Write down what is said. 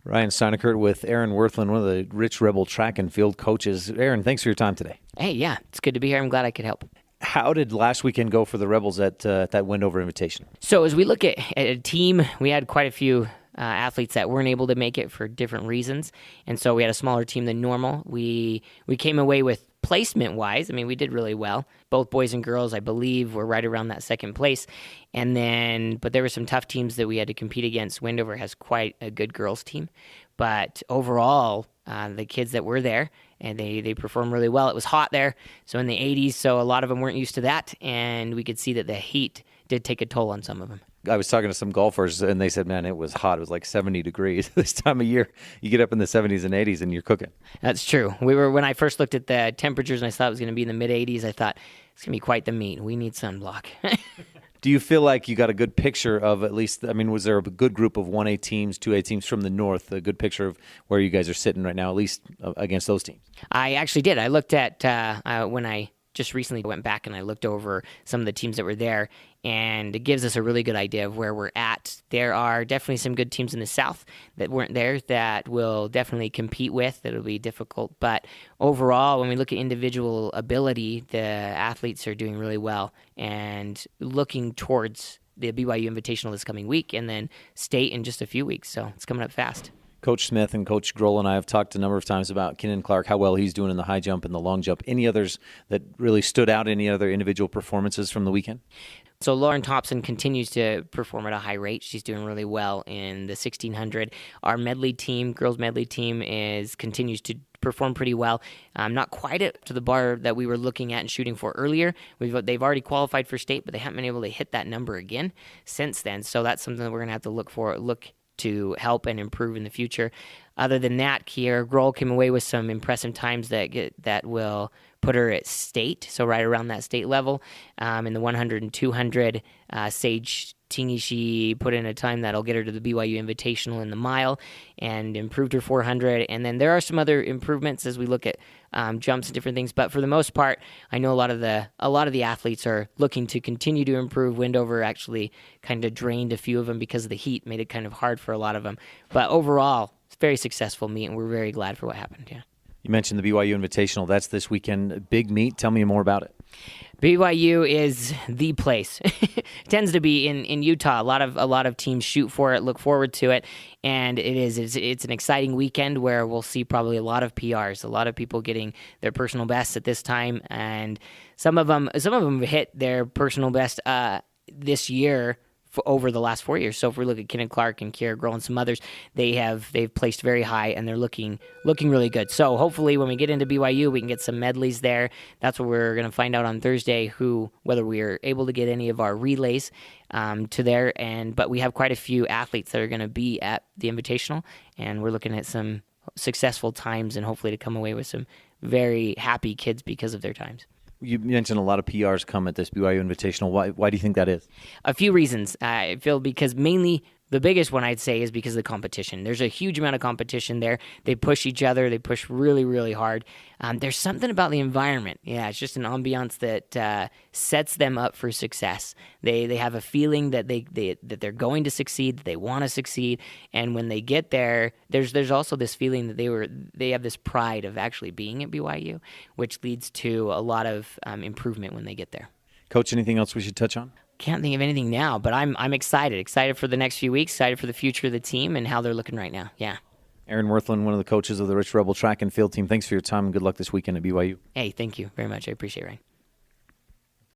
Ryan Steinekert with Erin Wirthlin, one of the Rich Rebel track and field coaches. Erin, thanks for your time today. Hey, yeah, it's good to be here. I'm glad I could help. How did last weekend go for the Rebels at that Wendover Invitation? So as we look at a team, we had quite a few athletes that weren't able to make it for different reasons, and so we had a smaller team than normal. We came away with placement-wise, I mean, we did really well. Both boys and girls, I believe, were right around that second place. But there were some tough teams that we had to compete against. Wendover has quite a good girls team. But overall, the kids that were there, and they performed really well. It was hot there, so in the 80s, so a lot of them weren't used to that, and we could see that the heat did take a toll on some of them. I was talking to some golfers, and they said, man, it was hot. It was like 70 degrees this time of year. You get up in the 70s and 80s, and you're cooking. That's true. When I first looked at the temperatures and I thought it was going to be in the mid-80s, I thought, it's going to be quite the meet. We need sunblock. Do you feel like you got a good picture of at least, I mean, was there a good group of 1A teams, 2A teams from the north, a good picture of where you guys are sitting right now, at least against those teams? I actually did. I looked at when I just recently went back and I looked over some of the teams that were there, and it gives us a really good idea of where we're at. There are definitely some good teams in the south that weren't there that we'll definitely compete with. It'll be difficult. But overall, when we look at individual ability, the athletes are doing really well and looking towards the BYU Invitational this coming week and then state in just a few weeks. So it's coming up fast. Coach Smith and Coach Grohl and I have talked a number of times about Kenan Clark, how well he's doing in the high jump and the long jump. Any others that really stood out, any other individual performances from the weekend? So Lauren Thompson continues to perform at a high rate. She's doing really well in the 1600. Our medley team, girls medley team, continues to perform pretty well. Not quite up to the bar that we were looking at and shooting for earlier. They've already qualified for state, but they haven't been able to hit that number again since then. So that's something that we're going to have to look to help and improve in the future. Other than that, Kiera Grohl came away with some impressive times that will put her at state, so right around that state level. In the 100 and 200, Sage Tingy, she put in a time that'll get her to the BYU Invitational in the mile and improved her 400. And then there are some other improvements as we look at jumps and different things. But for the most part, I know a lot of the athletes are looking to continue to improve. Wendover actually kind of drained a few of them because of the heat, made it kind of hard for a lot of them. But overall, it's a very successful meet, and we're very glad for what happened. Yeah. You mentioned the BYU Invitational. That's this weekend. Big meet. Tell me more about it. BYU is the place. It tends to be in Utah. A lot of teams shoot for it, look forward to it, and it's an exciting weekend where we'll see probably a lot of PRs, a lot of people getting their personal bests at this time, and some of them hit their personal best this year over the last 4 years. So if we look at Kenan Clark and Kiera Grohl and some others, they've placed very high and they're looking really good. So hopefully when we get into BYU, we can get some medleys there. That's what we're going to find out on Thursday, whether we are able to get any of our relays to there. But we have quite a few athletes that are going to be at the Invitational, and we're looking at some successful times and hopefully to come away with some very happy kids because of their times. You mentioned a lot of PRs come at this BYU Invitational. Why do you think that is? A few reasons. I feel because mainly the biggest one I'd say is because of the competition. There's a huge amount of competition there. They push each other. They push really, really hard. There's something about the environment. Yeah, it's just an ambiance that sets them up for success. They have a feeling that they're going to succeed, that they want to succeed, and when they get there, there's also this feeling that they have this pride of actually being at BYU, which leads to a lot of improvement when they get there. Coach, anything else we should touch on? Can't think of anything now, but I'm excited for the next few weeks, excited for the future of the team and how they're looking right now. Yeah. Erin Wirthlin, one of the coaches of the Rich Rebel track and field team. Thanks for your time and good luck this weekend at BYU. Hey, thank you very much. I appreciate it, Ryan.